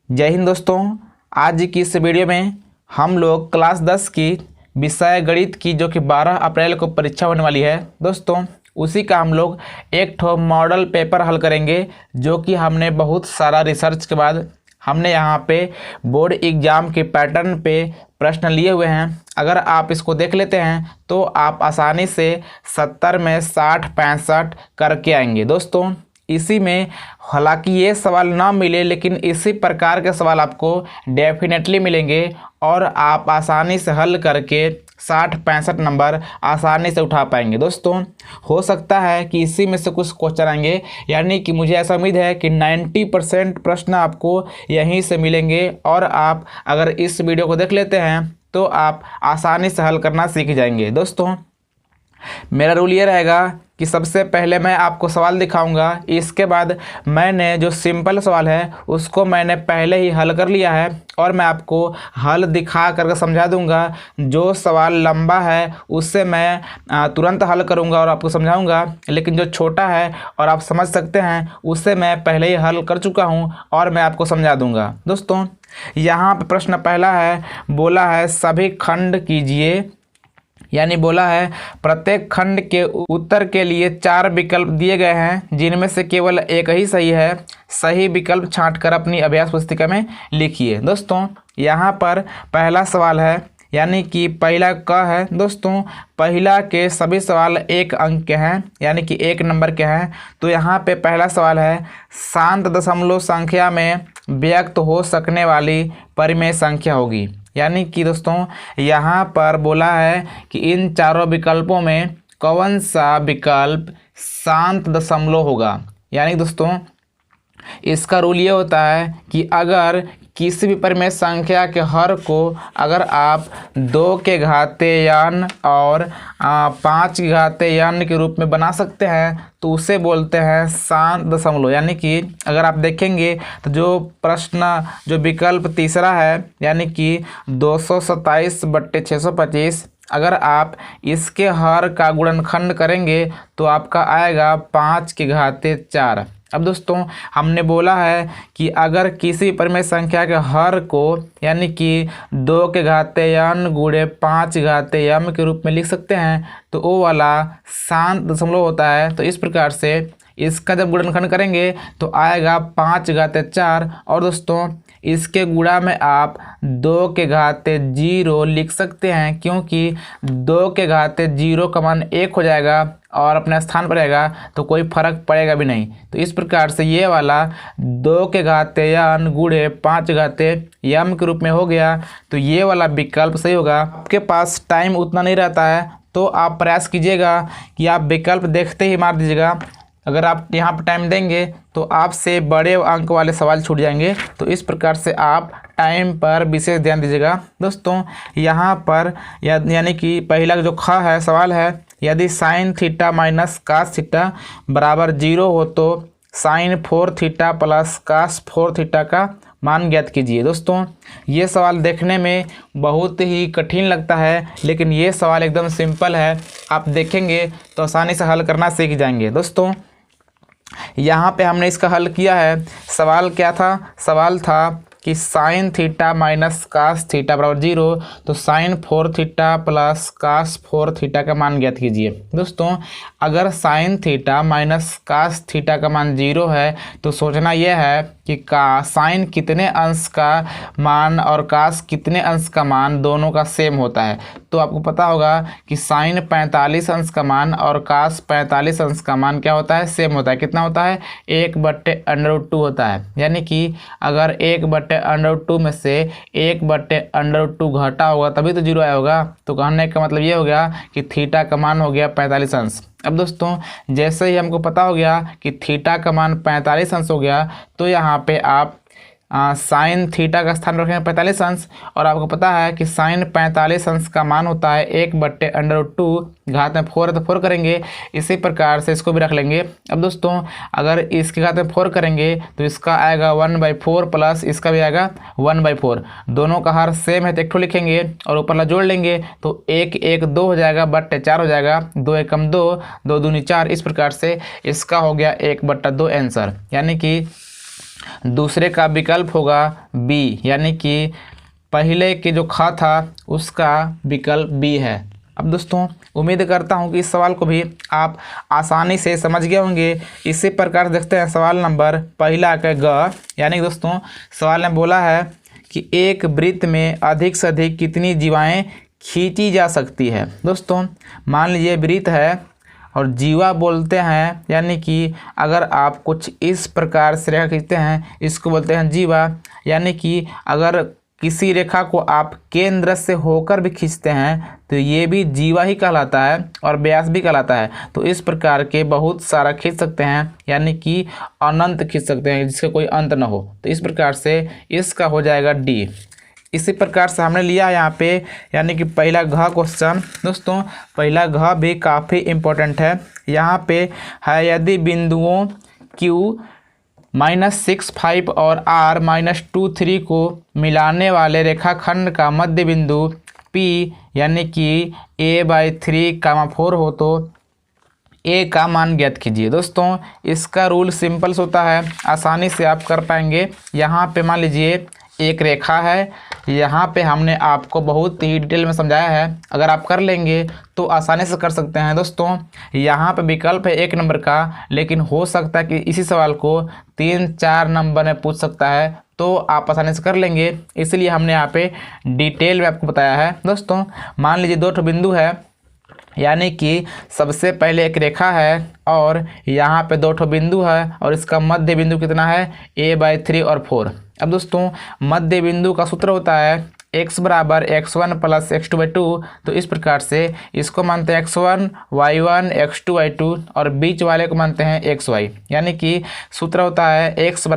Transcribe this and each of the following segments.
जय हिंद दोस्तों। आज की इस वीडियो में हम लोग क्लास 10 की विषय गणित की जो कि 12 अप्रैल को परीक्षा होने वाली है दोस्तों, उसी का हम लोग एक ठो मॉडल पेपर हल करेंगे। जो कि हमने बहुत सारा रिसर्च के बाद हमने यहाँ पे बोर्ड एग्ज़ाम के पैटर्न पे प्रश्न लिए हुए हैं। अगर आप इसको देख लेते हैं तो आप आसानी से 70 में 60 65 करके आएंगे दोस्तों। इसी में हालांकि ये सवाल ना मिले, लेकिन इसी प्रकार के सवाल आपको डेफिनेटली मिलेंगे और आप आसानी से हल करके 60 65 नंबर आसानी से उठा पाएंगे दोस्तों। हो सकता है कि इसी में से कुछ क्वेश्चन आएंगे, यानी कि मुझे ऐसा उम्मीद है कि 90% प्रश्न आपको यहीं से मिलेंगे। और आप अगर इस वीडियो को देख लेते हैं तो आप आसानी से हल करना सीख जाएंगे दोस्तों। मेरा रूल ये रहेगा कि सबसे पहले मैं आपको सवाल दिखाऊंगा, इसके बाद मैंने जो सिंपल सवाल है उसको मैंने पहले ही हल कर लिया है और मैं आपको हल दिखा करके समझा दूंगा। जो सवाल लंबा है उससे मैं तुरंत हल करूंगा और आपको समझाऊंगा, लेकिन जो छोटा है और आप समझ सकते हैं उससे मैं पहले ही हल कर चुका हूं और मैं आपको समझा दूंगा दोस्तों। यहाँ पर प्रश्न पहला है, बोला है सभी खंड कीजिए, यानी बोला है प्रत्येक खंड के उत्तर के लिए 4 विकल्प दिए गए हैं जिनमें से केवल एक ही सही है। सही विकल्प छांटकर अपनी अभ्यास पुस्तिका में लिखिए दोस्तों। यहाँ पर पहला सवाल है, यानी कि पहला क है दोस्तों। पहला के सभी सवाल 1 अंक के हैं, यानी कि 1 नंबर के हैं। तो यहाँ पे पहला सवाल है, शांत दशमलव संख्या में व्यक्त हो सकने वाली परिमेय संख्या होगी। यानी कि दोस्तों यहाँ पर बोला है कि इन चारों विकल्पों में कौन सा विकल्प शांत दशमलव होगा। यानी दोस्तों इसका रूल ये होता है कि अगर किसी भी परिमेय संख्या के हर को अगर आप 2 के घाते n और 5 के घाते n के रूप में बना सकते हैं तो उसे बोलते हैं शांत दशमलव। यानी कि अगर आप देखेंगे तो जो प्रश्न जो विकल्प तीसरा है, यानी कि 227/625, अगर आप इसके हर का गुणनखंड करेंगे तो आपका आएगा 5 के घाते 4। अब दोस्तों हमने बोला है कि अगर किसी परिमेय संख्या के हर को यानी कि 2 के घाते n गुणे 5 के घाते m के रूप में लिख सकते हैं तो वो वाला शांत दशमलव होता है। तो इस प्रकार से इसका जब गुणनखंड करेंगे तो आएगा 5 के घाते 4। और दोस्तों इसके गुणा में आप 2 के घाते 0 लिख सकते हैं, क्योंकि 2 के घाते 0 का मान 1 हो जाएगा और अपने स्थान पर रहेगा तो कोई फर्क पड़ेगा भी नहीं। तो इस प्रकार से ये वाला 2 के घाते n गुणे 5 के घाते m के रूप में हो गया। तो ये वाला विकल्प सही होगा। आपके पास टाइम उतना नहीं रहता है तो आप प्रयास कीजिएगा कि आप विकल्प देखते ही मार दीजिएगा। अगर आप यहाँ पर टाइम देंगे तो आपसे बड़े अंक वाले सवाल छूट जाएंगे। तो इस प्रकार से आप टाइम पर विशेष ध्यान दीजिएगा दोस्तों। यहाँ पर यानी कि पहला जो ख है सवाल है, यदि sine theta minus cos theta बराबर 0 हो तो sine 4 theta plus cos 4 theta का मान ज्ञात कीजिए। दोस्तों ये सवाल देखने में बहुत ही कठिन लगता है, लेकिन ये सवाल एकदम सिंपल है। आप देखेंगे तो आसानी से हल करना सीख जाएंगे दोस्तों। यहाँ पे हमने इसका हल किया है। सवाल क्या था? सवाल था कि sine theta minus cos theta बराबर 0, तो sine 4 theta plus cos 4 theta का मान ज्ञात कीजिए। दोस्तों अगर sine theta minus cos theta का मान 0 है तो सोचना यह है कि साइन कितने अंश का मान और कास कितने अंश का मान दोनों का सेम होता है। तो आपको पता होगा कि साइन 45 अंश का मान और कास 45 अंश का मान क्या होता है? सेम होता है। कितना होता है? 1/√2 होता है। यानी कि अगर 1/√2 में से 1/√2 घटा होगा तभी तो 0 आया होगा। तो कहने का मतलब ये हो गया कि थीटा का मान हो गया 45 अंश। अब दोस्तों जैसे ही हमको पता हो गया कि थीटा का मान 45 अंश हो गया तो यहाँ पे आप साइन थीटा का स्थान रखेंगे 45 अंश, और आपको पता है कि साइन 45 अंश का मान होता है 1/√2, घात में 4 है तो 4 करेंगे। इसी प्रकार से इसको भी रख लेंगे। अब दोस्तों अगर इसके घात में 4 करेंगे तो इसका आएगा 1/4 प्लस इसका भी आएगा 1/4। दोनों का हर सेम है तो एक ठो लिखेंगे और ऊपर ला जोड़ लेंगे तो 1 1 2 हो जाएगा, बट्टे 4 हो जाएगा, 2 एकम 2, 2 दूनी 4। इस प्रकार से इसका हो गया 1/2 आंसर। यानी कि दूसरे का विकल्प होगा बी, यानी कि पहले के जो ख था उसका विकल्प बी है। अब दोस्तों उम्मीद करता हूं कि इस सवाल को भी आप आसानी से समझ गए होंगे। इसी प्रकार देखते हैं सवाल नंबर पहला का ग, यानी कि दोस्तों सवाल ने बोला है कि एक वृत्त में अधिक से अधिक कितनी जीवाएं खींची जा सकती है। दोस्तों मान लीजिए वृत्त है और जीवा बोलते हैं, यानी कि अगर आप कुछ इस प्रकार से रेखा खींचते हैं इसको बोलते हैं जीवा, यानी कि अगर किसी रेखा को आप केंद्र से होकर भी खींचते हैं तो ये भी जीवा ही कहलाता है और व्यास भी कहलाता है। तो इस प्रकार के बहुत सारा खींच सकते हैं, यानी कि अनंत खींच सकते हैं जिसका कोई अंत न हो। तो इस प्रकार से इसका हो जाएगा डी। इसी प्रकार से हमने लिया यहाँ पे, यानी कि पहला घ क्वेश्चन। दोस्तों पहला घ भी काफ़ी इम्पोर्टेंट है। यहाँ पे है यदि बिंदुओं Q -6, 5 और R -2, 3 को मिलाने वाले रेखाखंड का मध्य बिंदु P यानी कि a/3, 4 हो तो a का मान ज्ञात कीजिए। दोस्तों इसका रूल सिंपल होता है, आसानी से आप कर पाएंगे। यहाँ पे मान लीजिए एक रेखा है, यहाँ पे हमने आपको बहुत ही डिटेल में समझाया है, अगर आप कर लेंगे तो आसानी से कर सकते हैं। दोस्तों यहाँ पे विकल्प है 1 नंबर का, लेकिन हो सकता है कि इसी सवाल को 3-4 नंबर में पूछ सकता है, तो आप आसानी से कर लेंगे, इसलिए हमने यहाँ पे डिटेल में आपको बताया है। दोस्तों मान लीजिए 2 बिंदु है, यानी कि सबसे पहले एक रेखा है और यहाँ पे 2 बिंदु है और इसका मध्य बिंदु कितना है a/3 और 4। अब दोस्तों मध्य बिंदु का सूत्र होता है x = x1 + x2/2। तो इस प्रकार से इसको मानते हैं x1 y1 x2 y2 और बीच वाले को मानते हैं xy, यानी कि सूत्र होता है x =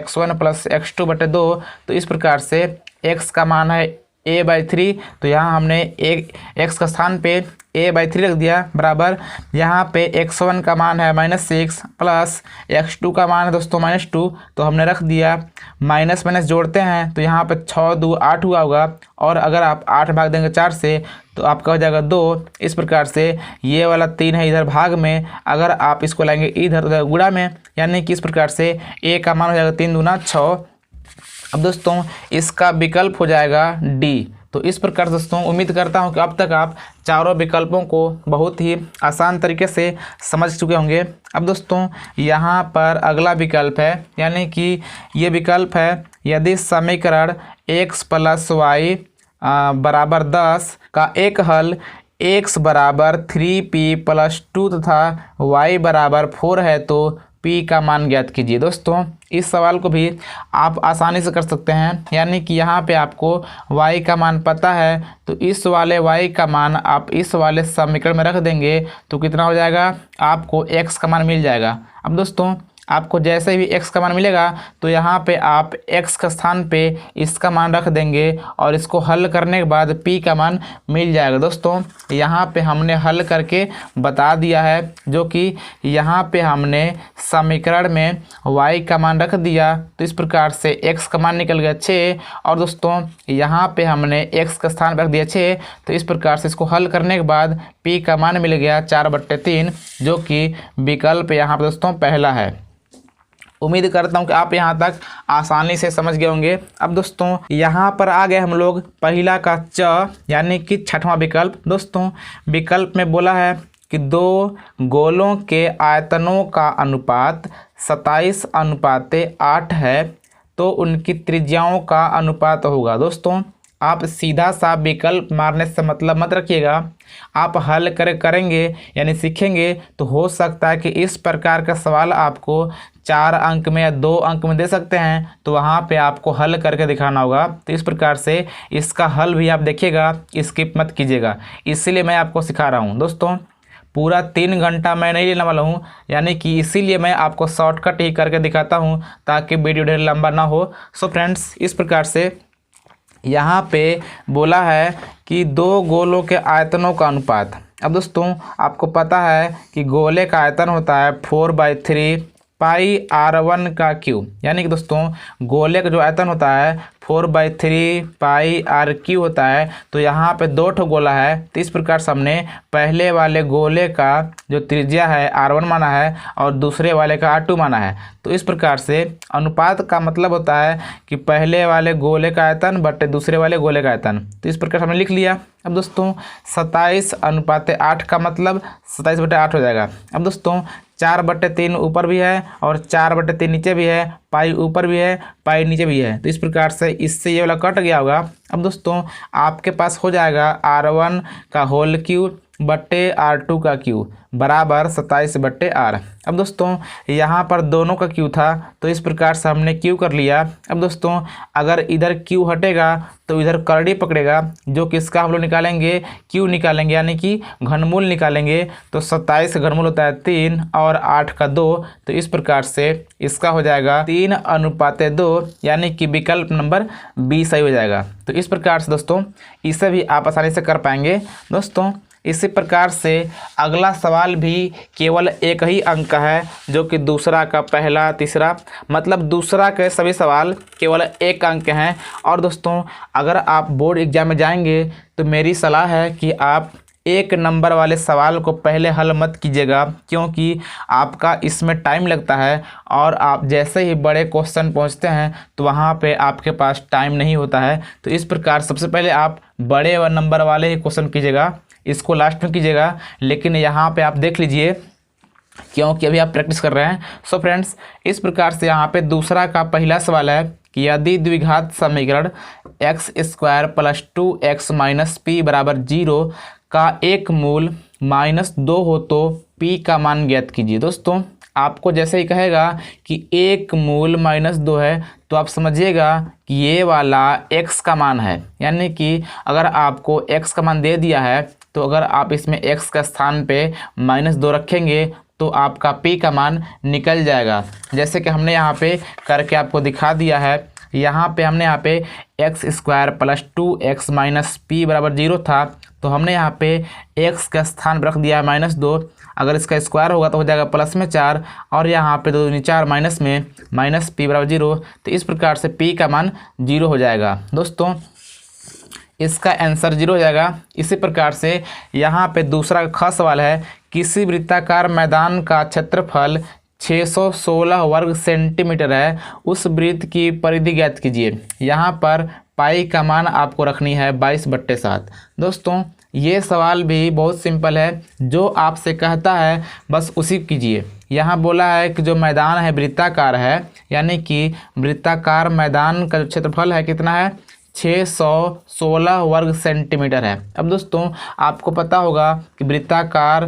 x1 + x2/2। तो इस प्रकार से x का मान है a/3, तो यहाँ हमने x का स्थान पे a/3 रख दिया, बराबर यहाँ पे x1 का मान है -6 प्लस x2 का मान है दोस्तों -2, तो हमने रख दिया। माइनस माइनस जोड़ते हैं तो यहाँ पे 6 2 8 हुआ होगा, और अगर आप 8 भाग देंगे 4 से तो आपका हो जाएगा 2। इस प्रकार से ये वाला 3 है इधर भाग में, अगर आप इसको लाएंगे इधर तो गुणा में, यानी कि इस प्रकार से a का मान हो जाएगा 3 दूना 6। अब दोस्तों इसका विकल्प हो जाएगा डी। तो इस प्रकार दोस्तों उम्मीद करता हूं कि अब तक आप चारों विकल्पों को बहुत ही आसान तरीके से समझ चुके होंगे। अब दोस्तों यहाँ पर अगला विकल्प है, यानी कि ये विकल्प है यदि समीकरण x + y = 10 का एक हल x = 3p + 2 तथा y = 4 है तो p का मान ज्ञात कीजिए। दोस्तों इस सवाल को भी आप आसानी से कर सकते हैं, यानी कि यहाँ पे आपको y का मान पता है, तो इस वाले y का मान आप इस वाले समीकरण में रख देंगे तो कितना हो जाएगा, आपको x का मान मिल जाएगा। अब दोस्तों आपको जैसे भी x का मान मिलेगा तो यहाँ पे आप x का स्थान पे इसका मान रख देंगे और इसको हल करने के बाद p का मान मिल जाएगा। दोस्तों यहाँ पे हमने हल करके बता दिया है, जो कि यहाँ पे हमने समीकरण में y का मान रख दिया, तो इस प्रकार से x का मान निकल गया 6, और दोस्तों यहाँ पे हमने x का स्थान पे रख दिया 6, तो इस प्रकार से इसको हल करने के बाद p का मान मिल गया 4/3, जो कि विकल्प यहाँ पे दोस्तों पहला है। उम्मीद करता हूं कि आप यहां तक आसानी से समझ गए होंगे। अब दोस्तों यहां पर आ गए हम लोग पहला का च, यानी कि 6वां विकल्प। दोस्तों विकल्प में बोला है कि 2 गोलों के आयतनों का अनुपात 27:8 है तो उनकी त्रिज्याओं का अनुपात होगा। दोस्तों आप सीधा सा विकल्प मारने से मतलब मत रखिएगा, आप हल करेंगे यानी सीखेंगे तो हो सकता है कि इस प्रकार का सवाल आपको 4 अंक में या 2 अंक में दे सकते हैं, तो वहाँ पे आपको हल करके दिखाना होगा। तो इस प्रकार से इसका हल भी आप देखिएगा, स्किप मत कीजिएगा, इसीलिए मैं आपको सिखा रहा हूँ। दोस्तों पूरा 3 घंटा मैं नहीं लेने वाला हूँ, यानी कि इसीलिए मैं आपको शॉर्टकट ही करके दिखाता हूँ ताकि वीडियो ढेर लंबा ना हो। सो फ्रेंड्स इस प्रकार से यहाँ पे बोला है कि 2 गोलों के आयतनों का अनुपात। अब दोस्तों आपको पता है कि गोले का आयतन होता है 4/3 पाई r1 का क्यूब, यानी कि दोस्तों गोले का जो आयतन होता है 4/3 पाई आर क्यू होता है। तो यहाँ पे 2 ठो गोला है, तो इस प्रकार से हमने पहले वाले गोले का जो त्रिज्या है R1 माना है और दूसरे वाले का R2 माना है। तो इस प्रकार से अनुपात का मतलब होता है कि पहले वाले गोले का आयतन बटे दूसरे वाले गोले का आयतन। तो इस प्रकार हमने लिख लिया। अब दोस्तों 27:8 का मतलब 27/8 हो जाएगा। अब दोस्तों 4/3 ऊपर भी है और 4/3 नीचे भी है, पाई ऊपर भी है, पाई नीचे भी है। तो इस प्रकार से इससे ये वाला कट गया होगा। अब दोस्तों आपके पास हो जाएगा R1 का होल क्यूब बट्टे R2 का क्यूब बराबर 27/8। अब दोस्तों यहाँ पर दोनों का क्यू था, तो इस प्रकार से हमने क्यू कर लिया। अब दोस्तों अगर इधर क्यू हटेगा तो इधर करड़ी पकड़ेगा, जो किसका हम लोग निकालेंगे, क्यू निकालेंगे, यानी कि घनमूल निकालेंगे। तो 27 का घनमूल होता है 3 और 8 का 2। तो इस प्रकार से इसका हो जाएगा 3:2, यानी कि विकल्प नंबर बी सही हो जाएगा। तो इस प्रकार से दोस्तों इसे भी आप आसानी से कर पाएंगे। दोस्तों इसी प्रकार से अगला सवाल भी केवल एक ही अंक का है, जो कि दूसरा का पहला तीसरा मतलब दूसरा के सभी सवाल केवल एक अंक के हैं। और दोस्तों अगर आप बोर्ड एग्जाम में जाएंगे तो मेरी सलाह है कि आप 1 नंबर वाले सवाल को पहले हल मत कीजिएगा, क्योंकि आपका इसमें टाइम लगता है और आप जैसे ही बड़े क्वेश्चन पहुंचते हैं तो वहां पे आपके पास टाइम नहीं होता है। तो इस प्रकार सबसे पहले आप बड़े नंबर वाले ही क्वेश्चन कीजिएगा, इसको लास्ट में कीजिएगा। लेकिन यहाँ पे आप देख लीजिए, क्योंकि अभी आप प्रैक्टिस कर रहे हैं। सो फ्रेंड्स इस प्रकार से यहाँ पे दूसरा का पहला सवाल है कि यदि द्विघात समीकरण x² + 2x - p = 0 का एक मूल -2 हो तो p का मान ज्ञात कीजिए। दोस्तों आपको जैसे ही कहेगा कि एक मूल -2 है, तो आप समझिएगा कि ये वाला x का मान है, यानी कि अगर आपको x का मान दे दिया है तो अगर आप इसमें x का स्थान पे -2 रखेंगे तो आपका p का मान निकल जाएगा। जैसे कि हमने यहाँ पे करके आपको दिखा दिया है। यहाँ पे हमने यहाँ पे x² + 2x - p = 0 था, तो हमने यहाँ पे x का स्थान रख दिया है -2। अगर इसका स्क्वायर होगा तो हो जाएगा +4 और यहाँ पे 2 दूनी 4 माइनस में -p = 0। तो इस प्रकार से p का मान 0 हो जाएगा। दोस्तों इसका आंसर 0 हो जाएगा। इसी प्रकार से यहाँ पे दूसरा खास सवाल है, किसी वृत्ताकार मैदान का क्षेत्रफल 616 वर्ग सेंटीमीटर है, उस वृत्त की परिधि ज्ञात कीजिए। यहाँ पर पाई का मान आपको रखनी है 22/7। दोस्तों ये सवाल भी बहुत सिंपल है, जो आपसे कहता है बस उसी कीजिए। यहाँ बोला है कि जो मैदान है वृत्ताकार है, यानी कि वृत्ताकार मैदान का जो क्षेत्रफल है कितना है, 616 वर्ग सेंटीमीटर है। अब दोस्तों आपको पता होगा कि वृत्ताकार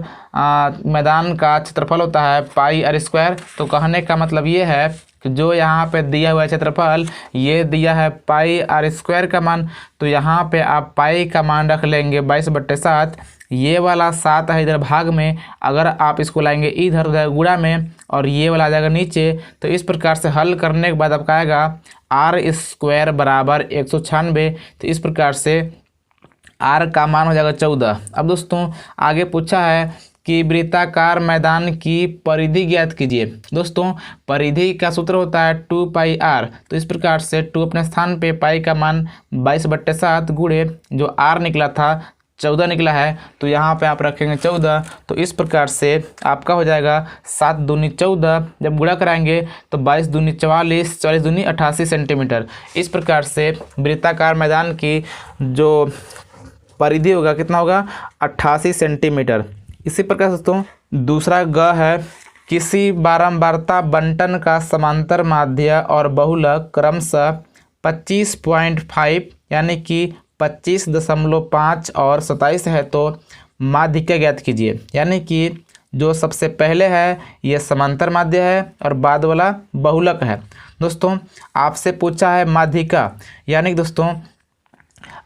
मैदान का क्षेत्रफल होता है πr²। तो कहने का मतलब ये है कि जो यहाँ पे दिया हुआ है क्षेत्रफल, ये दिया है πr² का मान, तो यहाँ पे आप पाई का मान रख लेंगे 22/7। ये वाला 7 है इधर भाग में, अगर आप इसको लाएंगे इधर उधर गुणा में और ये वाला आ जाएगा नीचे। तो इस प्रकार से हल करने के बाद आपका आएगा r² = 196। तो इस प्रकार से r का मान हो जाएगा 14। अब दोस्तों आगे पूछा है कि वृत्ताकार मैदान की परिधि ज्ञात कीजिए। दोस्तों परिधि का सूत्र होता है 2πr। तो इस प्रकार से 2 अपने स्थान पे, पाई का मान 22/7 गुणे जो r निकला था 14 निकला है, तो यहाँ पे आप रखेंगे 14। तो इस प्रकार से आपका हो जाएगा 7 दूनी 14, जब गुणा कराएंगे तो 22 दूनी 44, 44 दूनी 88 सेंटीमीटर। इस प्रकार से वृत्ताकार मैदान की जो परिधि होगा कितना होगा, 88 सेंटीमीटर। इसी प्रकार दोस्तों दूसरा ग है, किसी बारंबारता बंटन का समांतर माध्य और बहुलक क्रमशः 25.5 यानी कि 25.5 और 27 है, तो माध्यिका ज्ञात कीजिए। यानी कि जो सबसे पहले है ये समांतर माध्य है और बाद वाला बहुलक है। दोस्तों आपसे पूछा है माध्यिका, यानी कि दोस्तों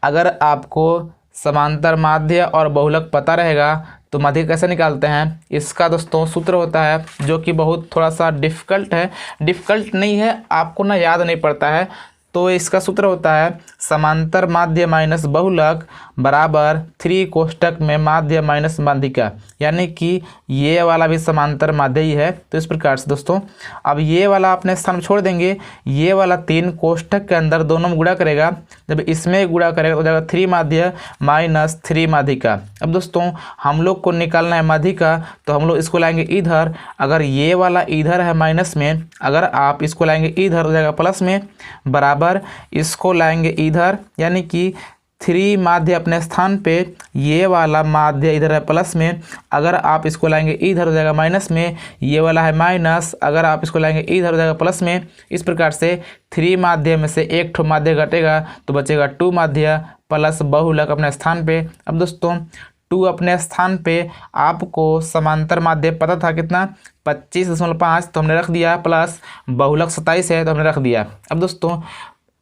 अगर आपको समांतर माध्य और बहुलक पता रहेगा तो माध्यिका कैसे निकालते हैं, इसका दोस्तों सूत्र होता है जो कि बहुत थोड़ा सा डिफ़िकल्ट है। डिफ़िकल्ट नहीं है, आपको ना याद नहीं पड़ता है, तो इसका सूत्र होता है समांतर माध्य माइनस बहुलक बराबर 3 कोष्टक में माध्य माइनस माध्यिका, यानी कि ये वाला भी समांतर माध्य ही है। तो इस प्रकार से दोस्तों अब ये वाला अपने स्थान में छोड़ देंगे, ये वाला 3 कोष्टक के अंदर दोनों में गुणा करेगा, जब इसमें गुणा करेगा तो हो जाएगा 3 माध्य माइनस 3 माध्यिका। अब दोस्तों हम लोग को निकालना है माध्यिका, तो हम लोग इसको लाएंगे इधर, अगर ये वाला इधर है माइनस में, अगर आप इसको लाएंगे इधर हो जाएगा प्लस में, बराबर इसको लाएंगे इधर, यानी कि 3 माध्य अपने स्थान पे, ये वाला माध्य इधर है प्लस में, अगर आप इसको लाएंगे इधर हो जाएगा माइनस में, ये वाला है माइनस, अगर आप इसको लाएंगे इधर हो जाएगा प्लस में। इस प्रकार से 3 माध्य में से एक ठो माध्य घटेगा तो बचेगा 2 माध्य प्लस बहुलक अपने स्थान पे। अब दोस्तों 2 अपने स्थान पे आपको समांतर माध्य पता था कितना 25.5, तो हमने रख दिया, प्लस बहुलक 27 है तो हमने रख दिया। अब दोस्तों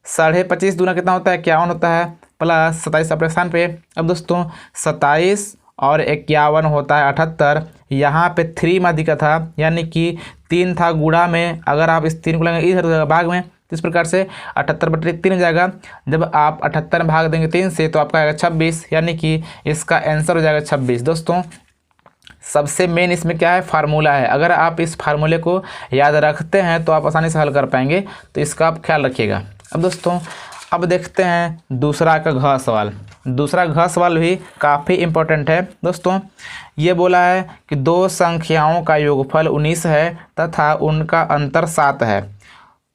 25.5 दूना कितना होता है 51 होता है, प्लस 27 अपने स्थान पे। अब दोस्तों 27 और 51 होता है 78। यहाँ पे 3 माध्यिका था, यानी कि 3 था गुणा में, अगर आप इस 3 को लेंगे इधर हो जाएगा भाग में, तो इस प्रकार से 78/3 हो जाएगा। जब आप 78 में भाग देंगे 3 से तो आपका आएगा 26, यानी कि इसका आंसर हो जाएगा 26। दोस्तों सबसे मेन इसमें क्या है, फार्मूला है। अगर आप इस फार्मूले को याद रखते हैं तो आप आसानी से हल कर पाएंगे, तो इसका आप ख्याल रखिएगा। अब दोस्तों अब देखते हैं दूसरा का घ सवाल। दूसरा घ सवाल भी काफ़ी इम्पोर्टेंट है। दोस्तों ये बोला है कि 2 संख्याओं का योगफल 19 है तथा उनका अंतर 7 है,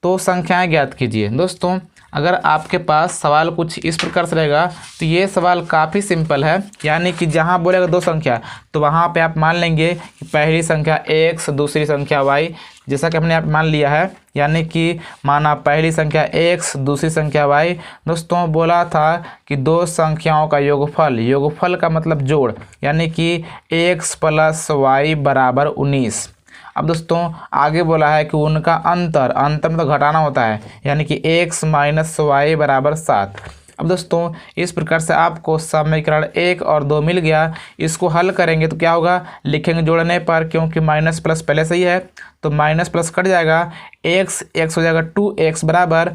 तो संख्याएं ज्ञात कीजिए। दोस्तों अगर आपके पास सवाल कुछ इस प्रकार से रहेगा तो ये सवाल काफ़ी सिंपल है, यानी कि जहाँ बोलेगा 2 संख्या तो वहाँ पे आप मान लेंगे कि पहली संख्या x, दूसरी संख्या y, जैसा कि हमने यहाँ मान लिया है, यानी कि माना पहली संख्या x, दूसरी संख्या y। दोस्तों बोला था कि 2 संख्याओं का योगफल, योगफल का मतलब जोड़, यानी कि x + y बराबर 19। अब दोस्तों आगे बोला है कि उनका अंतर, अंतर में तो घटाना होता है, यानी कि x - y बराबर 7। अब दोस्तों इस प्रकार से आपको समीकरण 1 और 2 मिल गया। इसको हल करेंगे तो क्या होगा, लिखेंगे जोड़ने पर, क्योंकि माइनस प्लस पहले से ही है तो माइनस प्लस कट जाएगा, x हो जाएगा 2x बराबर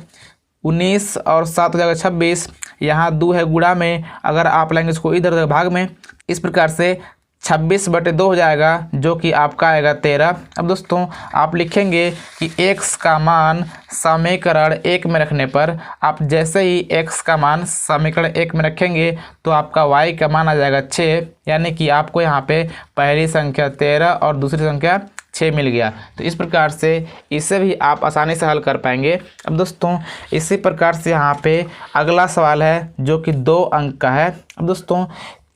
19 और 7 हो जाएगा 26। यहाँ 2 है गुणा में, अगर आप लेंगे इसको इधर भाग में, इस प्रकार से 26/2 हो जाएगा, जो कि आपका आएगा 13। अब दोस्तों आप लिखेंगे कि x का मान समीकरण 1 में रखने पर, आप जैसे ही x का मान समीकरण 1 में रखेंगे तो आपका y का मान आ जाएगा 6, यानी कि आपको यहाँ पे पहली संख्या 13 और दूसरी संख्या 6 मिल गया। तो इस प्रकार से इसे भी आप आसानी से हल कर पाएंगे। अब दोस्तों इसी प्रकार से यहाँ पे अगला सवाल है जो कि 2 अंक का है। अब दोस्तों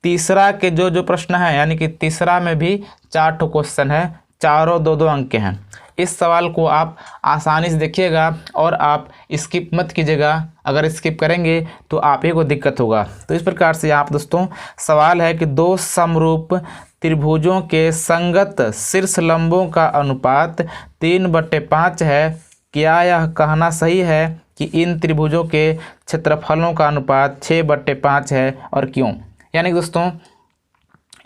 तीसरा के जो प्रश्न है, यानी कि तीसरा में भी 4 ठो क्वेश्चन है, चारों 2-2 अंक के हैं। इस सवाल को आप आसानी से देखिएगा और आप स्किप मत कीजिएगा, अगर स्किप करेंगे तो आप ही को दिक्कत होगा। तो इस प्रकार से यहाँ पर दोस्तों सवाल है कि 2 समरूप त्रिभुजों के संगत शीर्ष लंबों का अनुपात 3/5 है। क्या यह कहना सही है कि इन त्रिभुजों के क्षेत्रफलों का अनुपात 6/5 है और क्यों? यानी कि दोस्तों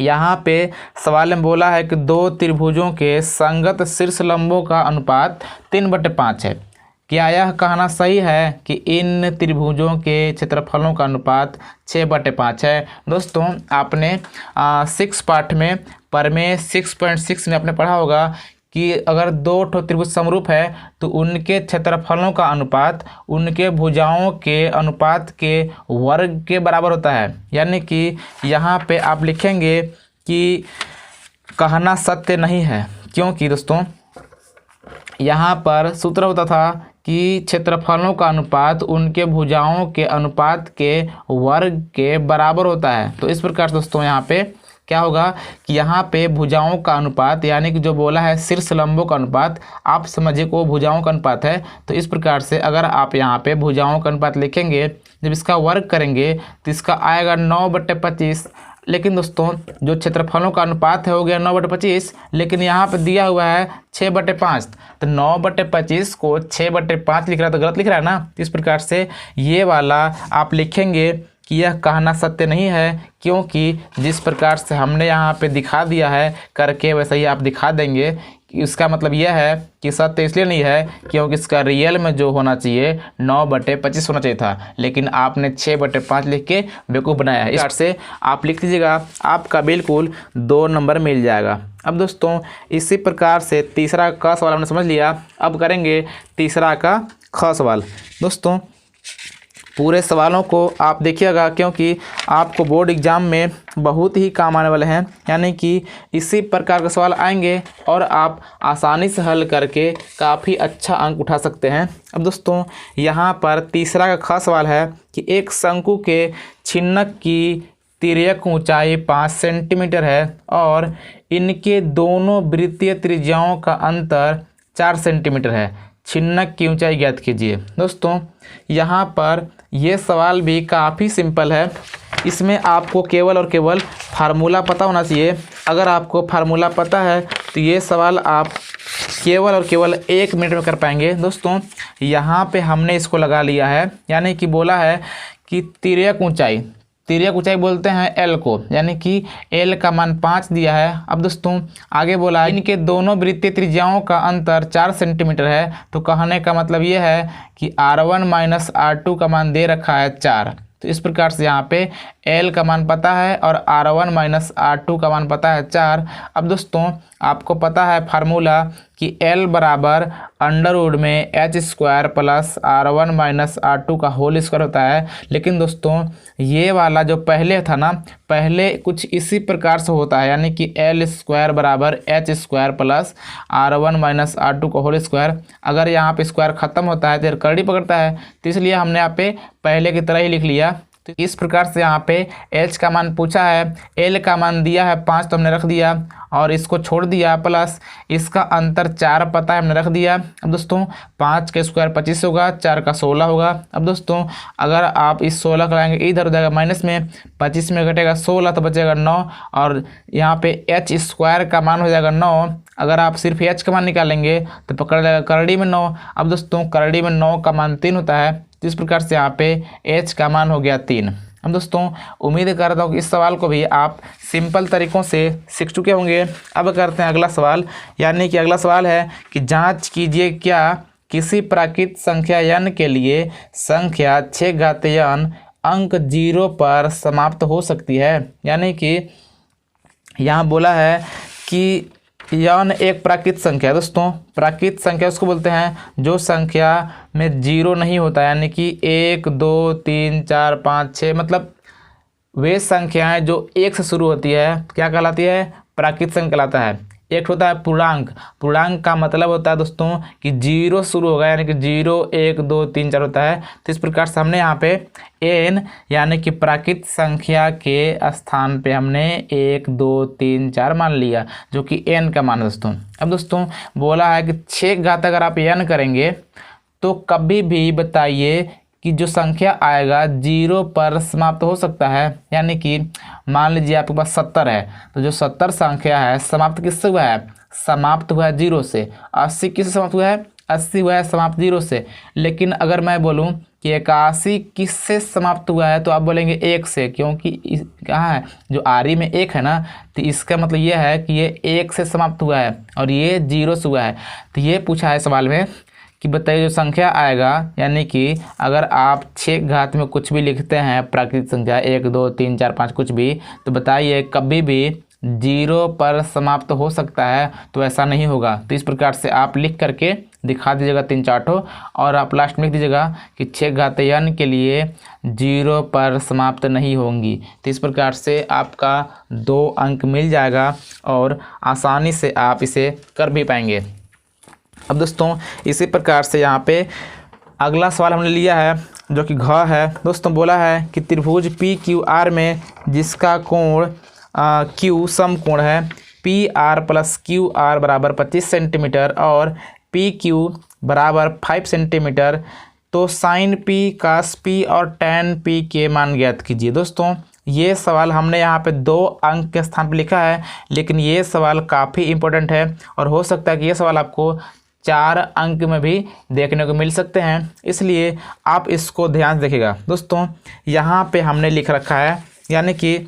यहाँ पे सवाल में बोला है कि 2 त्रिभुजों के संगत शीर्ष लंबों का अनुपात 3/5 है। क्या यह कहना सही है कि इन त्रिभुजों के क्षेत्रफलों का अनुपात 6/5 है? दोस्तों आपने 6 पाठ में प्रमेय 6.6 में आपने पढ़ा होगा कि अगर 2 ठो त्रिभुज समरूप है तो उनके क्षेत्रफलों का अनुपात उनके भुजाओं के अनुपात के वर्ग के बराबर होता है। यानी कि यहाँ पे आप लिखेंगे कि कहना सत्य नहीं है, क्योंकि दोस्तों यहाँ पर सूत्र होता था कि क्षेत्रफलों का अनुपात उनके भुजाओं के अनुपात के वर्ग के बराबर होता है। तो इस प्रकार दोस्तों यहाँ पे क्या होगा कि यहाँ पे भुजाओं का अनुपात, यानी कि जो बोला है शीर्ष लंबों का अनुपात, आप समझिए को भुजाओं का अनुपात है। तो इस प्रकार से अगर आप यहाँ पे भुजाओं का अनुपात लिखेंगे, जब इसका वर्ग करेंगे तो इसका आएगा 9/25। लेकिन दोस्तों जो क्षेत्रफलों का अनुपात है हो गया 9/25, लेकिन यहाँ पे दिया हुआ है 6/5, तो 9/25 को 6/5 लिख रहा है तो गलत लिख रहा है ना। इस प्रकार से ये वाला आप लिखेंगे कि यह कहना सत्य नहीं है, क्योंकि जिस प्रकार से हमने यहाँ पे दिखा दिया है करके, वैसे ही आप दिखा देंगे इसका मतलब यह है कि सत्य इसलिए नहीं है क्योंकि इसका रियल में जो होना चाहिए 9/25 होना चाहिए था, लेकिन आपने 6/5 लिख के बेवकूफ़ बनाया है। इस प्रकार से आप लिख लीजिएगा, आपका बिल्कुल 2 नंबर मिल जाएगा। अब दोस्तों इसी प्रकार से तीसरा का सवाल हमने समझ लिया। अब करेंगे तीसरा का ख सवाल। दोस्तों पूरे सवालों को आप देखिएगा क्योंकि आपको बोर्ड एग्ज़ाम में बहुत ही काम आने वाले हैं, यानी कि इसी प्रकार के सवाल आएंगे और आप आसानी से हल करके काफ़ी अच्छा अंक उठा सकते हैं। अब दोस्तों यहाँ पर तीसरा का खास सवाल है कि एक शंकु के छिन्नक की तिर्यक ऊंचाई 5 सेंटीमीटर है और इनके दोनों वृत्तीय त्रिज्याओं का अंतर 4 सेंटीमीटर है। छिन्नक की ऊंचाई ज्ञात कीजिए। दोस्तों यहाँ पर यह सवाल भी काफ़ी सिंपल है। इसमें आपको केवल और केवल फार्मूला पता होना चाहिए। अगर आपको फार्मूला पता है तो ये सवाल आप केवल और केवल 1 मिनट में कर पाएंगे। दोस्तों यहाँ पे हमने इसको लगा लिया है, यानी कि बोला है कि तिर्यक ऊंचाई बोलते हैं एल को, यानी कि एल का मान 5 दिया है। अब दोस्तों आगे बोला है इनके दोनों वृत्तीय त्रिज्याओं का अंतर 4 सेंटीमीटर है। तो कहने का मतलब ये है कि R1 - R2 का मान दे रखा है 4। तो इस प्रकार से यहाँ पे L का मान पता है और R1 - R2 का मान पता है 4। अब दोस्तों आपको पता है फार्मूला कि L बराबर अंडरवुड में h² प्लस R1 - R2 का होल स्क्वायर होता है। लेकिन दोस्तों ये वाला जो पहले था ना, पहले कुछ इसी प्रकार से होता है, यानी कि L² बराबर h² प्लस R1 - R2 का होल स्क्वायर। अगर यहाँ पे स्क्वायर ख़त्म होता है तो करड़ी पकड़ता है, तो इसलिए हमने यहाँ पे पहले की तरह ही लिख लिया। तो इस प्रकार से यहाँ पे h का मान पूछा है, L का मान दिया है 5 तो हमने रख दिया और इसको छोड़ दिया, प्लस इसका अंतर 4 पता है हमने रख दिया। अब दोस्तों 5 का स्क्वायर 25 होगा, 4 का 16 होगा। अब दोस्तों अगर आप इस 16 को लाएंगे इधर हो जाएगा माइनस में, 25 में घटेगा 16 तो बचेगा 9 और यहाँ पे h² का मान हो जाएगा 9। अगर आप सिर्फ h का मान निकालेंगे तो पकड़ जाएगा करड़ी में 9। अब दोस्तों करड़ी में 9 का मान 3 होता है, तो इस प्रकार से यहाँ पे h का मान हो गया 3। अब दोस्तों उम्मीद करता हूँ कि इस सवाल को भी आप सिंपल तरीक़ों से सीख चुके होंगे। अब करते हैं अगला सवाल, यानी कि अगला सवाल है कि जांच कीजिए क्या किसी प्राकृत संख्या n के लिए संख्या 6 घातीय अंक 0 पर समाप्त हो सकती है। यानी कि यहाँ बोला है कि n एक प्राकृत संख्या है। दोस्तों प्राकृत संख्या उसको बोलते हैं जो संख्या में 0 नहीं होता, यानी कि 1 2 3 4 5 6, मतलब वे संख्याएं जो 1 से शुरू होती है क्या कहलाती है? प्राकृत संख्या कहलाता है। एक होता है पूर्णांक। पूर्णांक का मतलब होता है दोस्तों कि 0 शुरू होगा, यानी कि 0 1 2 3 4 होता है। तो इस प्रकार से हमने यहाँ पे n यानी कि प्राकृत संख्या के स्थान पे हमने 1 2 3 4 मान लिया, जो कि n का मान है दोस्तों। अब दोस्तों बोला है कि 6 घात अगर आप n करेंगे तो कभी भी बताइए कि जो संख्या आएगा 0 पर समाप्त हो सकता है। यानी कि मान लीजिए आपके पास 70 है, तो जो 70 संख्या है समाप्त किससे हुआ है? समाप्त हुआ है 0 से। 80 किससे समाप्त हुआ है? 80 हुआ है समाप्त 0 से। लेकिन अगर मैं बोलूं कि 81 किससे समाप्त हुआ है तो आप बोलेंगे 1 से, क्योंकि कहाँ है जो आरी में 1 है ना, तो इसका मतलब ये है कि ये 1 से समाप्त हुआ है और ये 0 से हुआ है। तो ये पूछा है सवाल में कि बताइए जो संख्या आएगा, यानी कि अगर आप 6 घात में कुछ भी लिखते हैं प्राकृतिक संख्या 1 2 3 4 5 कुछ भी, तो बताइए कभी भी 0 पर समाप्त हो सकता है? तो ऐसा नहीं होगा। तो इस प्रकार से आप लिख करके दिखा दीजिएगा 3 4 और आप लास्ट में लिख दीजिएगा कि 6 घातीय n के लिए 0 पर समाप्त नहीं होंगी। तो इस प्रकार से आपका 2 अंक मिल जाएगा और आसानी से आप इसे कर भी पाएंगे। अब दोस्तों इसी प्रकार से यहाँ पे अगला सवाल हमने लिया है जो कि घ है। दोस्तों बोला है कि त्रिभुज PQR में जिसका कोण Q समकोण है PR + QR बराबर 25 सेंटीमीटर और PQ बराबर 5 सेंटीमीटर, तो साइन P cos P और tan P के मान ज्ञात कीजिए। दोस्तों ये सवाल हमने यहाँ पे 2 अंक के स्थान पर लिखा है, लेकिन ये सवाल काफ़ी इम्पोर्टेंट है और हो सकता है कि ये सवाल आपको 4 अंक में भी देखने को मिल सकते हैं, इसलिए आप इसको ध्यान से देखिएगा। दोस्तों यहाँ पे हमने लिख रखा है, यानी कि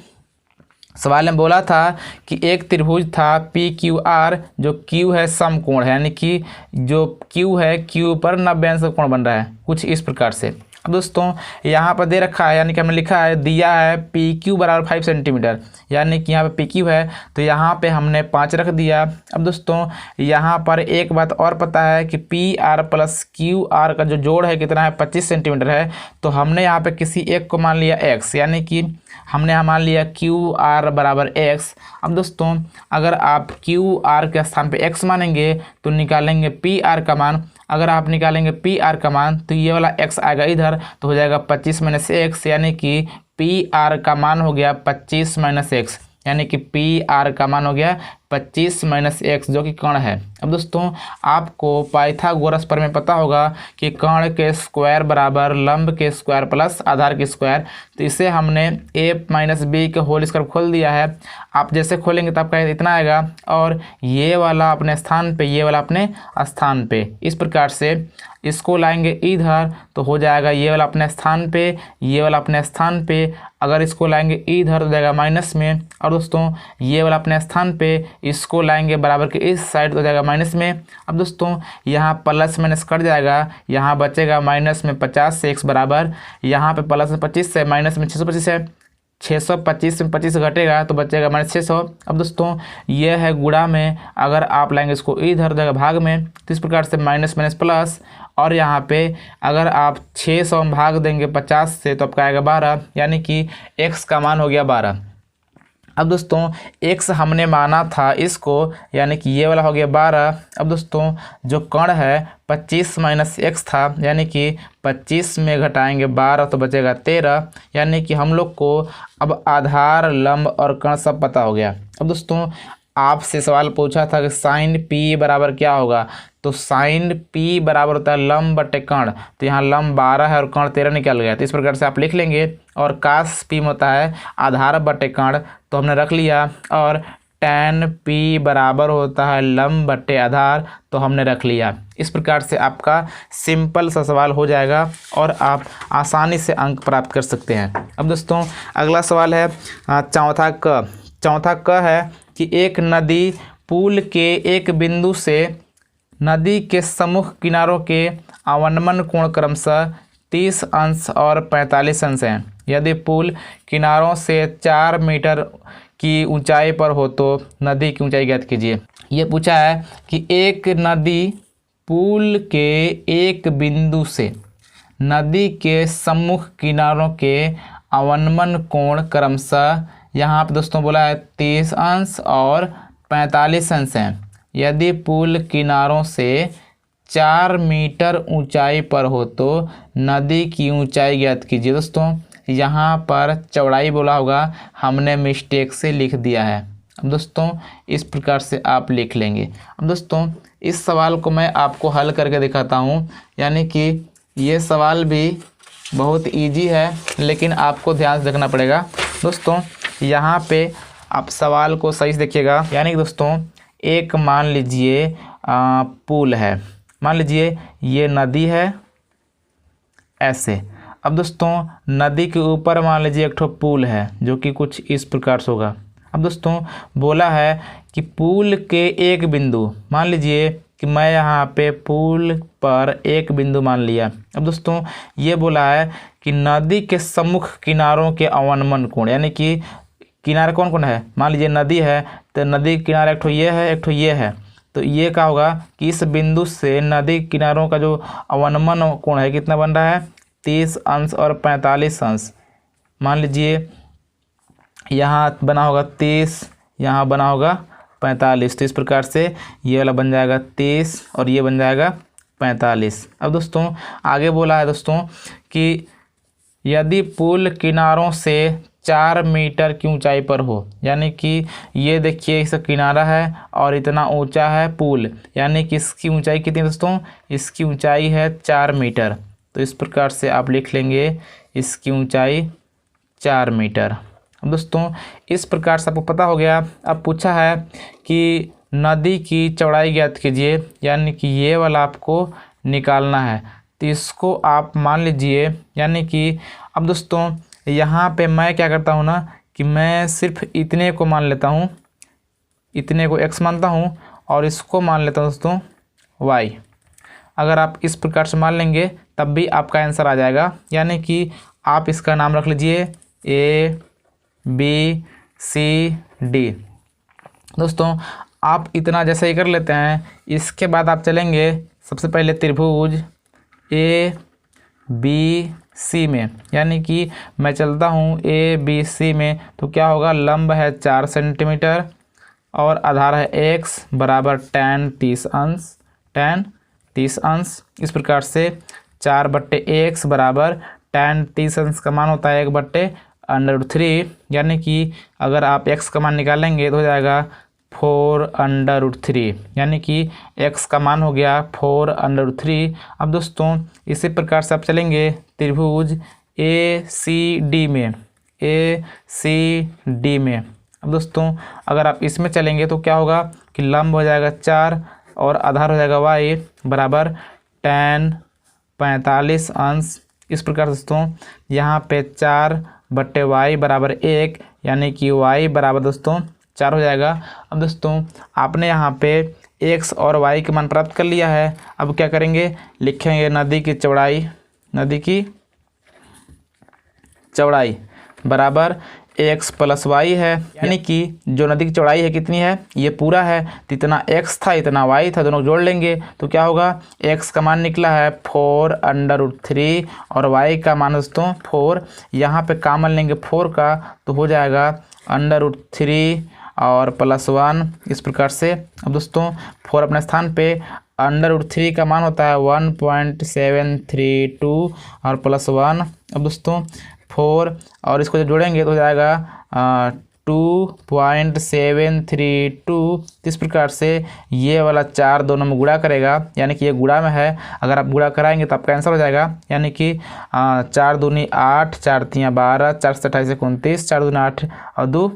सवाल में बोला था कि एक त्रिभुज था पी क्यू आर, जो क्यू है समकोण है, यानी कि जो क्यू है क्यू पर 90 अंश का कोण बन रहा है, कुछ इस प्रकार से। अब दोस्तों यहाँ पर दे रखा है, यानी कि हमने लिखा है दिया है पी क्यू बराबर 5 सेंटीमीटर, यानी कि यहाँ पे पी क्यू है तो यहाँ पे हमने 5 रख दिया। अब दोस्तों यहाँ पर एक बात और पता है कि P R plus Q R का जो जोड़ है कितना है, 25 सेंटीमीटर है। तो हमने यहाँ पे किसी एक को मान लिया एक्स, यानी कि हमने यहाँ मान लिया क्यू आर बराबर एक्स। अब दोस्तों अगर आप क्यू आर के स्थान पे एक्स मानेंगे तो निकालेंगे पी आर का मान। अगर आप निकालेंगे पी आर का मान तो ये वाला एक्स आएगा इधर, तो हो जाएगा 25 माइनस एक्स, यानी कि पी आर का मान हो गया 25 माइनस एक्स, यानी कि पी आर का मान हो गया 25 माइनस एक्स, जो कि कर्ण है। अब दोस्तों आपको पाइथागोरस प्रमेय पता होगा कि कर्ण के स्क्वायर बराबर लंब के स्क्वायर प्लस आधार के स्क्वायर। तो इसे हमने a माइनस बी के होल स्क्वायर खोल दिया है। आप जैसे खोलेंगे तो आपका इतना आएगा, और ये वाला अपने स्थान पे, ये वाला अपने स्थान पे, इस प्रकार से इसको लाएंगे इधर तो हो जाएगा ये वाला अपने स्थान पे, ये वाला अपने स्थान पे। अगर इसको लाएंगे इधर तो जाएगा माइनस में, और दोस्तों ये वाला अपने स्थान पे इसको लाएंगे बराबर के इस साइड तो जाएगा माइनस में। अब दोस्तों यहाँ प्लस माइनस कट जाएगा, यहाँ बचेगा माइनस में 50 से x बराबर, यहाँ पे प्लस में 25 से माइनस में 625 है, 625 में 25 घटेगा तो बचेगा माइनस 600। अब दोस्तों ये है गुणा में, अगर आप लाएंगे इसको इधर जाएगा भाग में, तो इस प्रकार से माइनस माइनस प्लस, और यहाँ पे अगर आप 600 में भाग देंगे 50 से तो आपका आएगा 12, यानी कि x का मान हो गया 12। अब दोस्तों x हमने माना था इसको, यानी कि ये वाला हो गया 12। अब दोस्तों जो कर्ण है 25 माइनस एक्स था, यानी कि 25 में घटाएंगे 12 तो बचेगा 13, यानी कि हम लोग को अब आधार लंब और कर्ण सब पता हो गया। अब दोस्तों आपसे सवाल पूछा था कि साइन पी बराबर क्या होगा, तो साइन पी बराबर होता है लंब बटे कर्ण, तो यहाँ लंब 12 है और कर्ण 13 निकल गया, तो इस प्रकार से आप लिख लेंगे। और कास पी में होता है आधार बटे कर्ण, तो हमने रख लिया, और टैन पी बराबर होता है लंब बटे आधार, तो हमने रख लिया। इस प्रकार से आपका सिंपल सा सवाल हो जाएगा और आप आसानी से अंक प्राप्त कर सकते हैं। अब दोस्तों अगला सवाल है चौथा क है कि एक नदी पुल के एक बिंदु से नदी के सम्मुख किनारों के अवनमन कोण क्रमशः 30 अंश और 45 अंश हैं। यदि पुल किनारों से 4 मीटर की ऊंचाई पर हो तो नदी की ऊंचाई ज्ञात कीजिए। ये पूछा है कि एक नदी पुल के एक बिंदु से नदी के सम्मुख किनारों के अवनमन कोण क्रमशः, यहाँ पे दोस्तों बोला है 30 अंश और 45 अंश हैं। यदि पुल किनारों से 4 मीटर ऊंचाई पर हो तो नदी की ऊंचाई ज्ञात कीजिए। दोस्तों यहाँ पर चौड़ाई बोला होगा, हमने मिस्टेक से लिख दिया है। अब दोस्तों इस प्रकार से आप लिख लेंगे। अब दोस्तों इस सवाल को मैं आपको हल करके दिखाता हूँ, यानी कि ये सवाल भी बहुत इजी है, लेकिन आपको ध्यान से देखना पड़ेगा। दोस्तों यहाँ पे आप सवाल को सही से देखिएगा। यानी कि दोस्तों एक मान लीजिए पुल है, मान लीजिए ये नदी है ऐसे। अब दोस्तों नदी के ऊपर मान लीजिए एक ठो पुल है जो कि कुछ इस प्रकार से होगा। अब दोस्तों बोला है कि पुल के एक बिंदु, मान लीजिए कि मैं यहाँ पे पुल पर एक बिंदु मान लिया। अब दोस्तों ये बोला है कि नदी के सम्मुख किनारों के अवनमन कोण, यानी कि किनारे कौन कौन है, मान लीजिए नदी है तो नदी किनारे एक ठो ये है, एक ठो ये है, तो ये क्या होगा कि इस बिंदु से नदी किनारों का जो अवनमन कोण है कितना बन रहा है 30 अंश और 45 अंश। मान लीजिए यहाँ बना होगा 30, यहाँ बना होगा 45, तो इस प्रकार से ये वाला बन जाएगा 30 और ये बन जाएगा 45। अब दोस्तों आगे बोला है दोस्तों कि यदि पुल किनारों से 4 मीटर की ऊंचाई पर हो, यानी कि ये देखिए इसका किनारा है और इतना ऊंचा है पुल, यानी कि इसकी ऊंचाई कितनी दोस्तों, इसकी ऊंचाई है 4 मीटर। तो इस प्रकार से आप लिख लेंगे इसकी ऊंचाई 4 मीटर। अब दोस्तों इस प्रकार से आपको पता हो गया। अब पूछा है कि नदी की चौड़ाई ज्ञात कीजिए, यानी कि ये वाला आपको निकालना है, तो इसको आप मान लीजिए, यानी कि अब दोस्तों यहाँ पे मैं क्या करता हूँ ना कि मैं सिर्फ इतने को मान लेता हूँ, इतने को x मानता हूँ और इसको मान लेता हूँ दोस्तों y। अगर आप इस प्रकार से मान लेंगे तब भी आपका आंसर आ जाएगा, यानी कि आप इसका नाम रख लीजिए ABCD। दोस्तों आप इतना जैसे ही कर लेते हैं, इसके बाद आप चलेंगे सबसे पहले त्रिभुज ABC में, यानी कि मैं चलता हूँ ABC में, तो क्या होगा, लंब है 4 सेंटीमीटर और आधार है x बराबर tan 30 अंश, tan 30 अंश। इस प्रकार से 4/x बराबर tan 30 अंश का मान होता है 1/√3, यानी कि अगर आप x का मान निकालेंगे तो हो जाएगा 4/√3, यानी कि x का मान हो गया 4/√3। अब दोस्तों इसी प्रकार से आप चलेंगे त्रिभुज ACD में, ACD में। अब दोस्तों अगर आप इसमें चलेंगे तो क्या होगा कि लंब हो जाएगा 4 और आधार हो जाएगा y बराबर tan 45 अंश। इस प्रकार दोस्तों यहाँ पे 4/y बराबर 1, यानी कि y बराबर दोस्तों 4 हो जाएगा। अब दोस्तों आपने यहाँ पे x और y के मान प्राप्त कर लिया है। अब क्या करेंगे, लिखेंगे नदी की चौड़ाई, नदी की चौड़ाई बराबर x प्लस y है, यानी कि जो नदी की चौड़ाई है कितनी है, ये पूरा है, तो इतना x था इतना y था, दोनों जोड़ लेंगे तो क्या होगा, x का मान निकला है 4/√3 और y का मान दोस्तों 4। यहाँ पे कॉमन लेंगे 4 का तो हो जाएगा √3 और +1 इस प्रकार से। अब दोस्तों 4 अपने स्थान पे, √3 का मान होता है 1.732 और +1। अब दोस्तों 4 और इसको जब जोड़ेंगे तो हो जाएगा 2.732। इस प्रकार से ये वाला 4 दोनों में गुणा करेगा, यानी कि ये गुणा में है, अगर आप गुणा कराएंगे तो आपका आंसर हो जाएगा, यानी कि 4 दूनी 8, 4 तियाँ 12, 4 से 28 29, 4 दूनी 8 और 2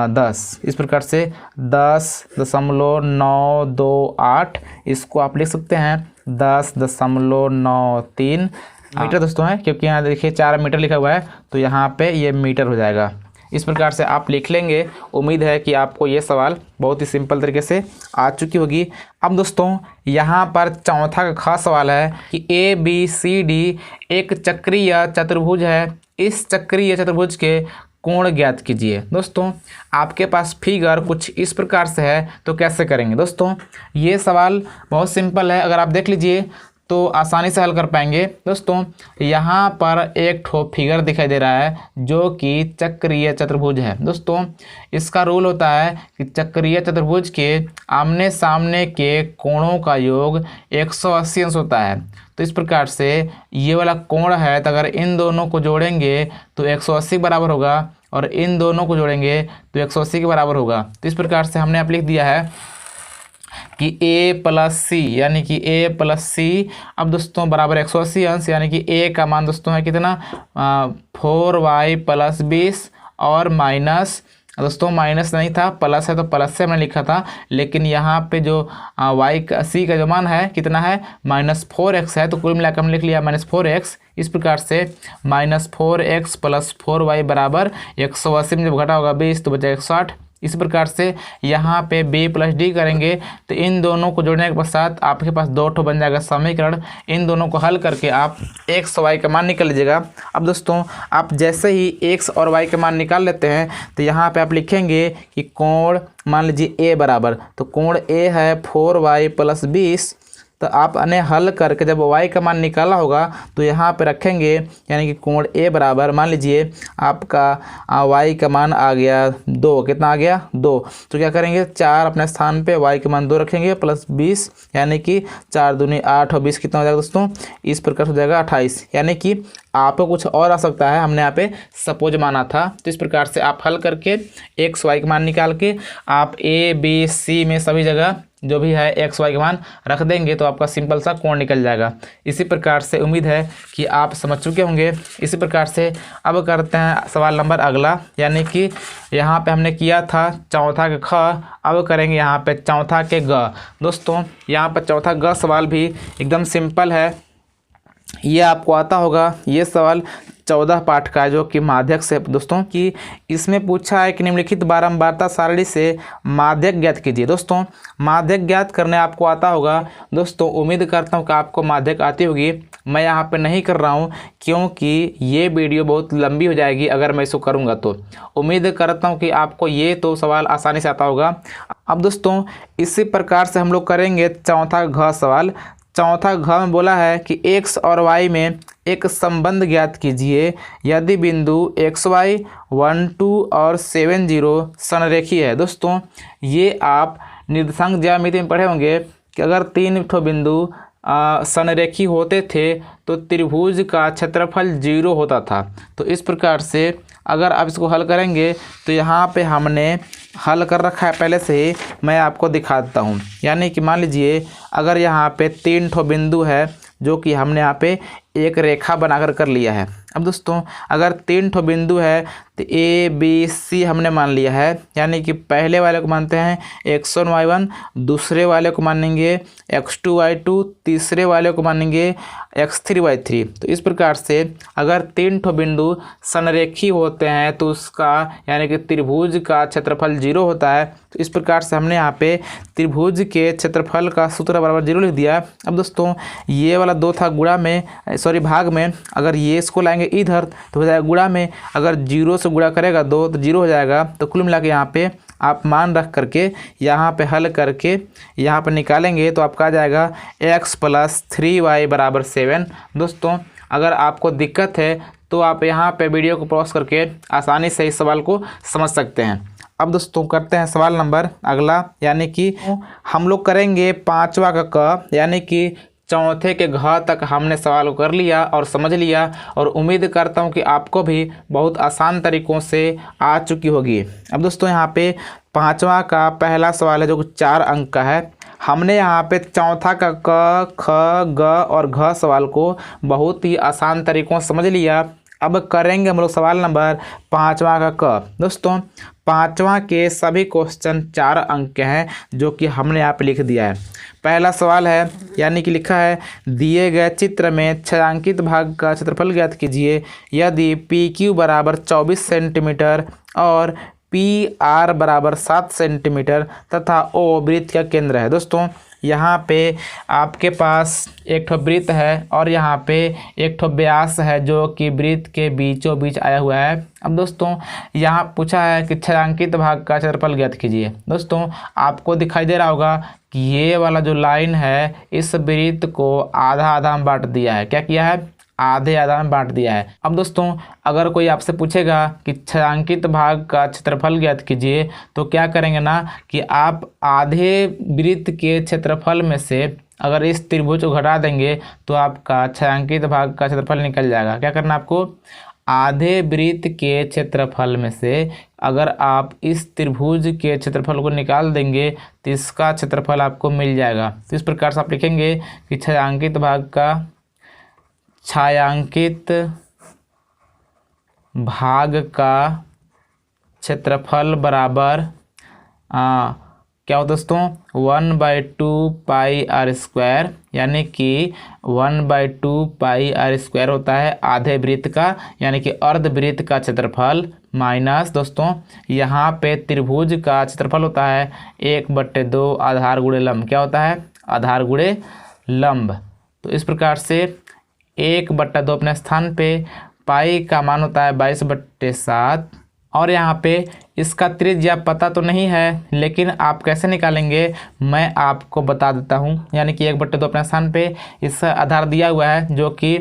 10। इस प्रकार से 10.928 इसको आप लिख सकते हैं 10.93 मीटर दोस्तों है, क्योंकि यहाँ देखिए 4 मीटर लिखा हुआ है तो यहाँ पे ये मीटर हो जाएगा। इस प्रकार से आप लिख लेंगे। उम्मीद है कि आपको ये सवाल बहुत ही सिंपल तरीके से आ चुकी होगी। अब दोस्तों यहाँ पर चौथा का खास सवाल है कि ABCD एक चक्रीय चतुर्भुज है, इस चक्रीय चतुर्भुज के कोण ज्ञात कीजिए। दोस्तों आपके पास फिगर कुछ इस प्रकार से है, तो कैसे करेंगे। दोस्तों ये सवाल बहुत सिंपल है, अगर आप देख लीजिए तो आसानी से हल कर पाएंगे। दोस्तों यहाँ पर एक ठो फिगर दिखाई दे रहा है जो कि चक्रीय चतुर्भुज है। दोस्तों इसका रूल होता है कि चक्रीय चतुर्भुज के आमने सामने के कोणों का योग 180 अंश होता है। तो इस प्रकार से ये वाला कोण है, तो अगर इन दोनों को जोड़ेंगे तो 180 बराबर होगा और इन दोनों को जोड़ेंगे तो 180 के बराबर होगा। तो इस प्रकार से हमने आप लिख दिया है कि A + C, यानी कि A + C अब दोस्तों बराबर 180 अंश, यानी कि A का मान दोस्तों है कितना 4y + 20 और माइनस, दोस्तों माइनस नहीं था, प्लस है तो प्लस से हमने लिखा था, लेकिन यहाँ पे जो y का C का जो मान है कितना है -4x है, तो कुल मिलाकर हमने लिख लिया -4x। इस प्रकार से -4x + 4y बराबर 180 में जब घटा होगा 20 तो बचा 160। इस प्रकार से यहाँ पे B + D करेंगे तो इन दोनों को जोड़ने के पश्चात आपके पास 2 ठो बन जाएगा समीकरण। इन दोनों को हल करके आप x y का मान निकाल लीजिएगा। अब दोस्तों आप जैसे ही x और y का मान निकाल लेते हैं तो यहाँ पे आप लिखेंगे कि कोण मान लीजिए A बराबर, तो कोण A है 4y + 20। तो आप अने हल करके जब y का मान निकाला होगा तो यहाँ पे रखेंगे, यानी कि कोण A बराबर मान लीजिए आपका y का मान आ गया 2, कितना आ गया 2। तो क्या करेंगे 4 अपने स्थान पे y का मान 2 रखेंगे + 20, यानी कि 4 दूनी 8 और 20 कितना हो जाएगा दोस्तों, इस प्रकार हो जाएगा 28। यानी कि आपको कुछ और आ सकता है, हमने यहाँ पे सपोज माना था। तो इस प्रकार से आप हल करके x y का मान निकाल के आप A B C में सभी जगह जो भी है x y का मान रख देंगे तो आपका सिंपल सा कोण निकल जाएगा। इसी प्रकार से उम्मीद है कि आप समझ चुके होंगे। इसी प्रकार से अब करते हैं सवाल नंबर अगला, यानी कि यहाँ पे हमने किया था चौथा के ख, अब करेंगे यहाँ पे चौथा के ग। दोस्तों यहाँ पर चौथा ग सवाल भी एकदम सिंपल है, ये आपको आता होगा। ये सवाल 14 पाठ का है जो कि माध्यक से दोस्तों कि इसमें पूछा है कि निम्नलिखित बारंबारता सारणी से माध्यक ज्ञात कीजिए। दोस्तों माध्यक ज्ञात करने आपको आता होगा। दोस्तों उम्मीद करता हूँ कि आपको माध्यक आती होगी। मैं यहाँ पे नहीं कर रहा हूँ क्योंकि ये वीडियो बहुत लंबी हो जाएगी अगर मैं इसको करूँगा तो। उम्मीद करता हूँ कि आपको ये तो सवाल आसानी से आता होगा। अब दोस्तों इसी प्रकार से हम लोग करेंगे चौथा घ सवाल। चौथा घ में बोला है कि x और y में एक संबंध ज्ञात कीजिए यदि बिंदु xy 1 2 और 7 0 संरेखीय है। दोस्तों ये आप निर्देशांक ज्यामिति में पढ़े होंगे कि अगर 3 ठो बिंदु संरेखी होते थे तो त्रिभुज का क्षेत्रफल 0 होता था। तो इस प्रकार से अगर आप इसको हल करेंगे तो यहाँ पे हमने हल कर रखा है पहले से ही, मैं आपको दिखा देता हूँ। यानी कि मान लीजिए अगर यहाँ पे 3 ठो बिंदु है जो कि हमने यहाँ पे एक रेखा बनाकर कर लिया है। अब दोस्तों अगर 3 ठो बिंदु है तो ए बी सी हमने मान लिया है। यानी कि पहले वाले को मानते हैं x1 y1, दूसरे वाले को मानेंगे x2 y2, तीसरे वाले को मानेंगे x3 y3। तो इस प्रकार से अगर 3 ठो बिंदु संरेखी होते हैं तो उसका यानी कि त्रिभुज का क्षेत्रफल 0 होता है। तो इस प्रकार से हमने यहाँ पे त्रिभुज के क्षेत्रफल का सूत्र बराबर 0 लिख दिया। अब दोस्तों ये वाला 2 था गुणा में भाग में, अगर ये इसको लाएंगे इधर तो हो जाएगा गुणा में। अगर 0 से गुणा करेगा 2 तो 0 हो जाएगा। तो कुल मिला के यहाँ पे आप मान रख करके यहाँ पे हल करके यहाँ पे निकालेंगे तो आपका आ जाएगा x + 3y = 7। दोस्तों अगर आपको दिक्कत है तो आप यहाँ पे वीडियो को पॉज करके आसानी से इस सवाल को समझ सकते हैं। अब दोस्तों करते हैं सवाल नंबर अगला, यानी कि हम लोग करेंगे 5वां का क, यानी कि चौथे के घ तक हमने सवाल को कर लिया और समझ लिया। और उम्मीद करता हूँ कि आपको भी बहुत आसान तरीक़ों से आ चुकी होगी। अब दोस्तों यहाँ पे 5वां का पहला सवाल है जो कि 4 अंक का है। हमने यहाँ पे चौथा का क ख ग और घ सवाल को बहुत ही आसान तरीक़ों से समझ लिया। अब करेंगे हम लोग सवाल नंबर 5वां का क। दोस्तों 5वां के सभी क्वेश्चन 4 अंक के हैं जो कि हमने यहाँ पे लिख दिया है। पहला सवाल है यानी कि लिखा है दिए गए चित्र में छायांकित भाग का क्षेत्रफल ज्ञात कीजिए यदि PQ = 24 सेंटीमीटर और PR = 7 सेंटीमीटर तथा O वृत्त का केंद्र है। दोस्तों यहाँ पे आपके पास एक ठो वृत्त है और यहाँ पे एक ठो व्यास है जो कि वृत्त के बीचों बीच आया हुआ है। अब दोस्तों यहाँ पूछा है कि छायांकित भाग का क्षेत्रफल ज्ञात कीजिए। दोस्तों आपको दिखाई दे रहा होगा कि ये वाला जो लाइन है इस वृत्त को आधा आधा में बांट दिया है। क्या किया है? आधे आधा में बांट दिया है। अब दोस्तों अगर कोई आपसे पूछेगा कि छायांकित भाग का क्षेत्रफल ज्ञात कीजिए तो क्या करेंगे ना कि आप आधे वृत्त के क्षेत्रफल में से अगर इस त्रिभुज को घटा देंगे तो आपका छायांकित भाग का क्षेत्रफल निकल जाएगा। क्या करना आपको? आधे वृत्त के क्षेत्रफल में से अगर आप इस त्रिभुज के क्षेत्रफल को निकाल देंगे तो इसका क्षेत्रफल आपको मिल जाएगा। तो इस प्रकार से आप लिखेंगे कि छायांकित भाग का क्षेत्रफल बराबर क्या हो दोस्तों 1/2 पाई r², यानी कि 1/2 पाई r² होता है आधे वृत्त का यानी कि अर्धवृत्त का क्षेत्रफल माइनस दोस्तों यहाँ पे त्रिभुज का क्षेत्रफल होता है 1/2 आधार गुणे लंब। क्या होता है? आधार गुणे लंब। तो इस प्रकार से 1/2 अपने स्थान पे, पाई का मान होता है 22/7 और यहाँ पे इसका त्रिज्या पता तो नहीं है लेकिन आप कैसे निकालेंगे मैं आपको बता देता हूँ। यानी कि 1/2 अपने स्थान पे इसका आधार दिया हुआ है जो कि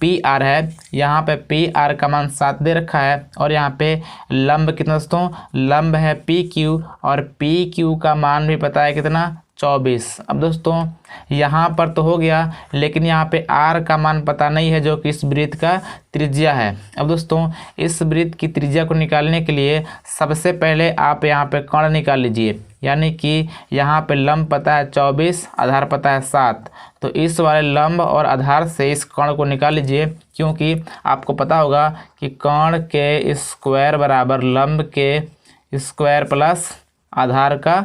PR है। यहाँ पे PR का मान 7 दे रखा है और यहाँ पे लंब कितना दोस्तों? लंब है PQ और PQ का मान भी पता है कितना? 24। अब दोस्तों यहाँ पर तो हो गया लेकिन यहाँ पे R का मान पता नहीं है जो कि इस वृत्त का त्रिज्या है। अब दोस्तों इस वृत्त की त्रिज्या को निकालने के लिए सबसे पहले आप यहाँ पे कर्ण निकाल लीजिए। यानी कि यहाँ पे लंब पता है 24, आधार पता है 7। तो इस वाले लंब और आधार से इस कर्ण को निकाल लीजिए क्योंकि आपको पता होगा कि कर्ण के स्क्वायर बराबर लंब के स्क्वायर प्लस आधार का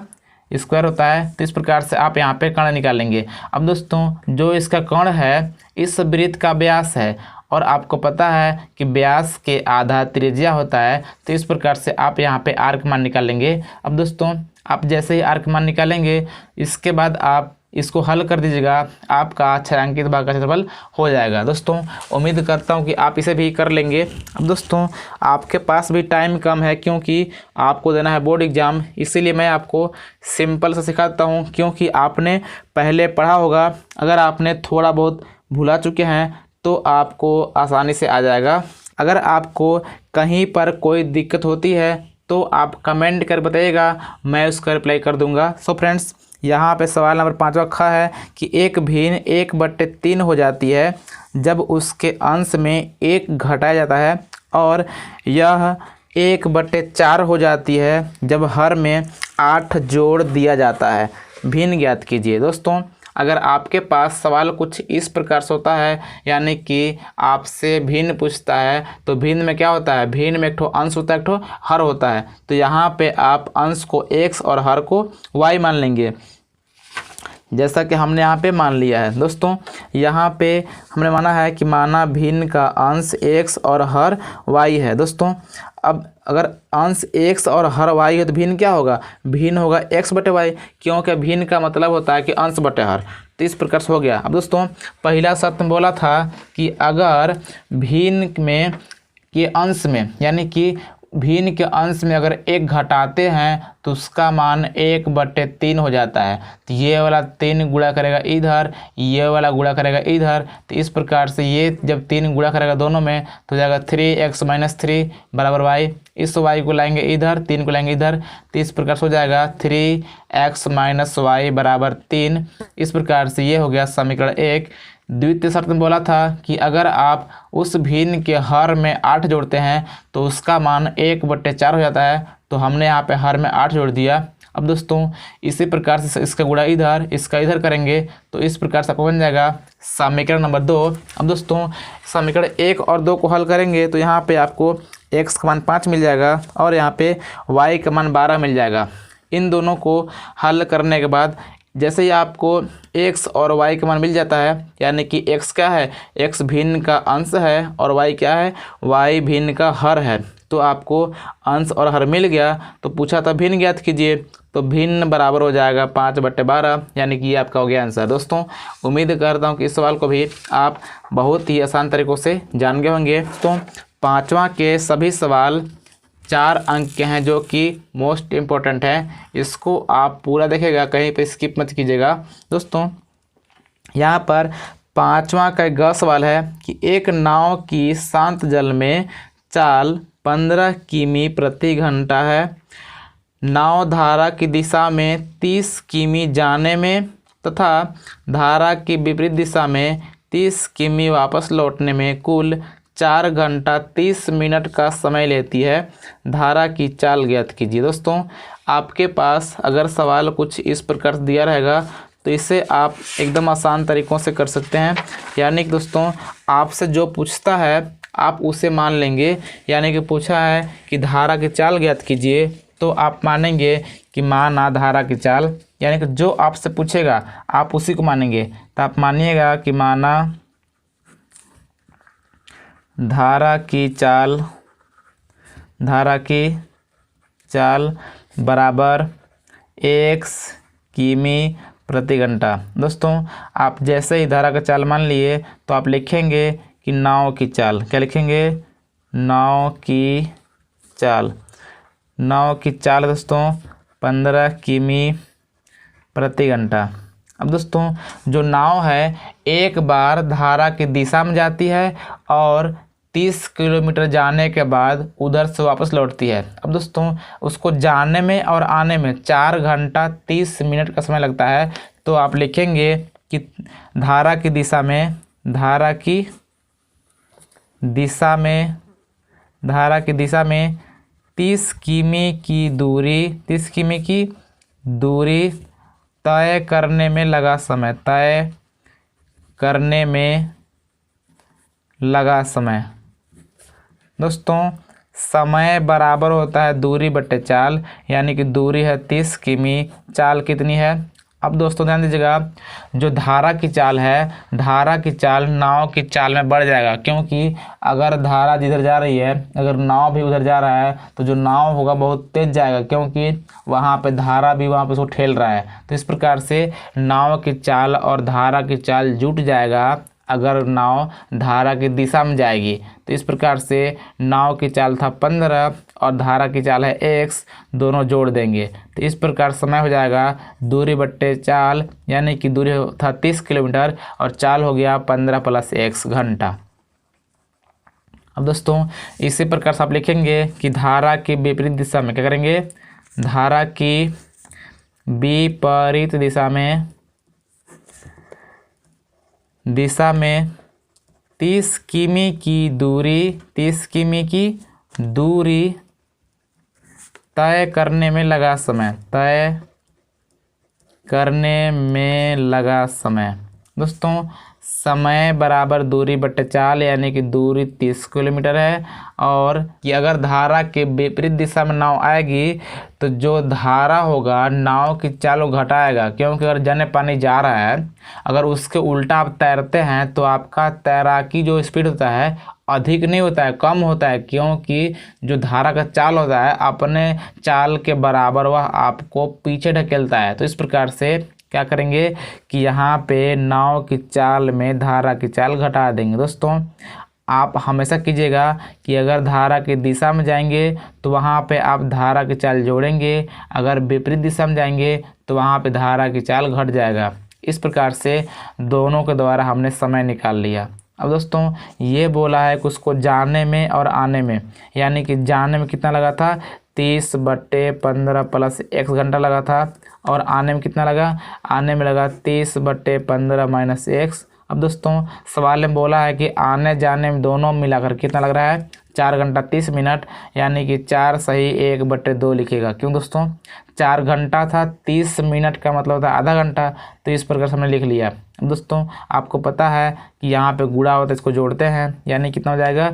स्क्वायर होता है। तो इस प्रकार से आप यहाँ पे कर्ण निकालेंगे। अब दोस्तों जो इसका कर्ण है इस वृत्त का व्यास है और आपको पता है कि व्यास के आधा त्रिज्या होता है। तो इस प्रकार से आप यहाँ पे आर्क मान निकालेंगे। अब दोस्तों आप जैसे ही आर्क मान निकालेंगे इसके बाद आप इसको हल कर दीजिएगा, आपका छायांकित भाग का क्षेत्रफल हो जाएगा। दोस्तों उम्मीद करता हूँ कि आप इसे भी कर लेंगे। अब दोस्तों आपके पास भी टाइम कम है क्योंकि आपको देना है बोर्ड एग्ज़ाम, इसीलिए मैं आपको सिंपल से सिखाता हूँ, क्योंकि आपने पहले पढ़ा होगा। अगर आपने थोड़ा बहुत भुला चुके हैं तो आपको आसानी से आ जाएगा। अगर आपको कहीं पर कोई दिक्कत होती है तो आप कमेंट कर बताइएगा, मैं उसका रिप्लाई कर दूंगा। सो फ्रेंड्स यहाँ पे सवाल नंबर 5वां ख है कि एक भिन्न 1/3 हो जाती है जब उसके अंश में 1 घटाया जाता है, और यह 1/4 हो जाती है जब हर में 8 जोड़ दिया जाता है। भिन्न ज्ञात कीजिए। दोस्तों अगर आपके पास सवाल कुछ इस प्रकार से होता है, यानी कि आपसे भिन्न पूछता है, तो भिन्न में क्या होता है, भिन्न में एक ठो अंश होता है, एक ठो हर होता है। तो यहाँ पे आप अंश को x और हर को y मान लेंगे, जैसा कि हमने यहाँ पे मान लिया है। दोस्तों यहाँ पे हमने माना है कि माना भिन्न का अंश x और हर y है। दोस्तों अब अगर अंश x और हर y है तो भिन्न क्या होगा, भिन्न होगा x/y, क्योंकि भिन्न का मतलब होता है कि अंश बटे हर। तो इस प्रकार से हो गया। अब दोस्तों पहला शर्त में बोला था कि अगर भिन्न में के अंश में, यानी कि भिन्न के अंश में अगर 1 घटाते हैं तो उसका मान 1/3 हो जाता है। तो ये वाला 3 गुणा करेगा इधर, ये वाला गुणा करेगा इधर। तो इस प्रकार से ये जब 3 गुणा करेगा दोनों में तो हो जाएगा 3x - 3 बराबर y। इस y को लाएंगे इधर, 3 को लाएंगे इधर, तो इस प्रकार से हो जाएगा 3x - y बराबर 3। इस प्रकार से ये हो गया समीकरण 1। द्वितीय शर्त में बोला था कि अगर आप उस भिन्न के हर में 8 जोड़ते हैं तो उसका मान 1/4 हो जाता है। तो हमने यहाँ पे हर में 8 जोड़ दिया। अब दोस्तों इसी प्रकार से इसका गुणा इधर, इसका इधर करेंगे तो इस प्रकार से आपको बन जाएगा समीकरण नंबर 2। अब दोस्तों समीकरण 1 और 2 को हल करेंगे तो यहाँ पे आपको x का मान 5 मिल जाएगा और यहाँ पे y का मान 12 मिल जाएगा। इन दोनों को हल करने के बाद जैसे ही आपको x और y का मान मिल जाता है, यानी कि x क्या है, x भिन्न का अंश है, और y क्या है, y भिन्न का हर है। तो आपको अंश और हर मिल गया। तो पूछा था भिन्न ज्ञात कीजिए, तो भिन्न बराबर हो जाएगा 5/12, यानी कि ये आपका हो गया आंसर। दोस्तों उम्मीद करता हूँ कि इस सवाल को भी आप बहुत ही आसान तरीक़ों से जान गए होंगे। तो 5वां के सभी सवाल 4 अंक के हैं जो कि मोस्ट इम्पोर्टेंट है। इसको आप पूरा देखिएगा, कहीं पे स्किप मत कीजिएगा। दोस्तों यहाँ पर 5वां का एक सवाल है कि एक नाव की शांत जल में चाल 15 किमी प्रति घंटा है। नाव धारा की दिशा में 30 किमी जाने में तथा धारा की विपरीत दिशा में 30 किमी वापस लौटने में कुल 4 घंटा 30 मिनट का समय लेती है। धारा की चाल ज्ञात कीजिए। दोस्तों आपके पास अगर सवाल कुछ इस प्रकार से दिया रहेगा तो इसे आप एकदम आसान तरीक़ों से कर सकते हैं। यानी कि दोस्तों आपसे जो पूछता है आप उसे मान लेंगे। यानी कि पूछा है कि धारा की चाल ज्ञात कीजिए, तो आप मानेंगे कि माना धारा की चाल, यानी कि जो आपसे पूछेगा आप उसी को मानेंगे। तो आप मानिएगा कि माना धारा की चाल बराबर x किमी प्रति घंटा। दोस्तों आप जैसे ही धारा का चाल मान लिए तो आप लिखेंगे कि नाव की चाल, क्या लिखेंगे, नाव की चाल दोस्तों 15 किमी प्रति घंटा। अब दोस्तों जो नाव है एक बार धारा की दिशा में जाती है और 30 किलोमीटर जाने के बाद उधर से वापस लौटती है। अब दोस्तों उसको जाने में और आने में 4 घंटा 30 मिनट का समय लगता है। तो आप लिखेंगे कि धारा की दिशा में 30 किमी की दूरी तय करने में लगा समय। दोस्तों समय बराबर होता है दूरी बटे चाल, यानी कि दूरी है 30 किमी, चाल कितनी है अब दोस्तों ध्यान दीजिएगा, जो धारा की चाल है, धारा की चाल नाव की चाल में बढ़ जाएगा, क्योंकि अगर धारा जिधर जा रही है, अगर नाव भी उधर जा रहा है तो जो नाव होगा बहुत तेज जाएगा, क्योंकि वहाँ पे धारा भी वहाँ पे उसको ठेल रहा है। तो इस प्रकार से नाव की चाल और धारा की चाल जुट जाएगा अगर नाव धारा की दिशा में जाएगी। तो इस प्रकार से नाव की चाल था 15 और धारा की चाल है x, दोनों जोड़ देंगे तो इस प्रकार समय हो जाएगा दूरी बट्टे चाल, यानी कि दूरी था 30 किलोमीटर और चाल हो गया 15 + x घंटा। अब दोस्तों इसी प्रकार से आप लिखेंगे कि धारा की विपरीत दिशा में क्या करेंगे, धारा की विपरीत दिशा में 30 किमी की दूरी तय करने में लगा समय, दोस्तों समय बराबर दूरी बट्टे चाल, यानी कि दूरी 30 किलोमीटर है। और कि अगर धारा के विपरीत दिशा में नाव आएगी तो जो धारा होगा नाव की चाल को घटाएगा, क्योंकि अगर जने पानी जा रहा है, अगर उसके उल्टा आप तैरते हैं तो आपका तैराकी जो स्पीड होता है अधिक नहीं होता है, कम होता है, क्योंकि जो धारा का चाल होता है अपने चाल के बराबर वह आपको पीछे ढकेलता है। तो इस प्रकार से क्या करेंगे कि यहाँ पे नाव की चाल में धारा की चाल घटा देंगे। दोस्तों आप हमेशा कीजिएगा कि अगर धारा की दिशा में जाएंगे तो वहाँ पे आप धारा की चाल जोड़ेंगे, अगर विपरीत दिशा में जाएंगे तो वहाँ पे धारा की चाल घट जाएगा। इस प्रकार से दोनों के द्वारा हमने समय निकाल लिया। अब दोस्तों ये बोला है कि उसको जाने में और आने में, यानी कि जाने में कितना लगा था 30/15 + x घंटा लगा था, और आने में कितना लगा, आने में लगा 30/15 - x। अब दोस्तों सवाल में बोला है कि आने जाने में दोनों मिलाकर कितना लग रहा है 4 घंटा 30 मिनट, यानी कि 4 सही 1/2 लिखेगा। क्यों दोस्तों 4 घंटा था, 30 मिनट का मतलब था आधा घंटा, तो इस प्रकार से हमने लिख लिया। दोस्तों आपको पता है कि यहाँ पे गुणा होता है, इसको जोड़ते हैं, यानी कितना हो जाएगा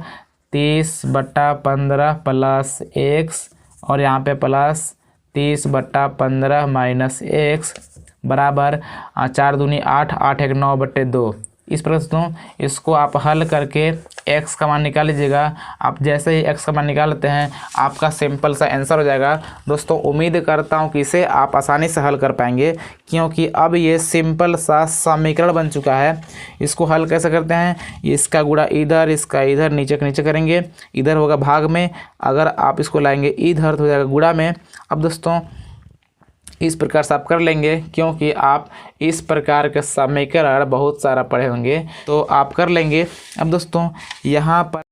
30/15 + x और यहाँ पे प्लस 30/15 - x बराबर 4 दूनी 8, 8 1 9/2। इस प्रकार दोस्तों इसको आप हल करके x का मान निकाल लीजिएगा। आप जैसे ही x का मान निकाल लेते हैं आपका सिंपल सा आंसर हो जाएगा। दोस्तों उम्मीद करता हूं कि इसे आप आसानी से हल कर पाएंगे, क्योंकि अब ये सिंपल सा समीकरण बन चुका है। इसको हल कैसे करते हैं, इसका गुणा इधर, इसका इधर, नीचे के नीचे करेंगे, इधर होगा भाग में, अगर आप इसको लाएंगे इधर तो हो जाएगा गुणा में। अब दोस्तों इस प्रकार से आप कर लेंगे, क्योंकि आप इस प्रकार के समीकरण बहुत सारा पढ़े होंगे तो आप कर लेंगे। अब दोस्तों यहाँ पर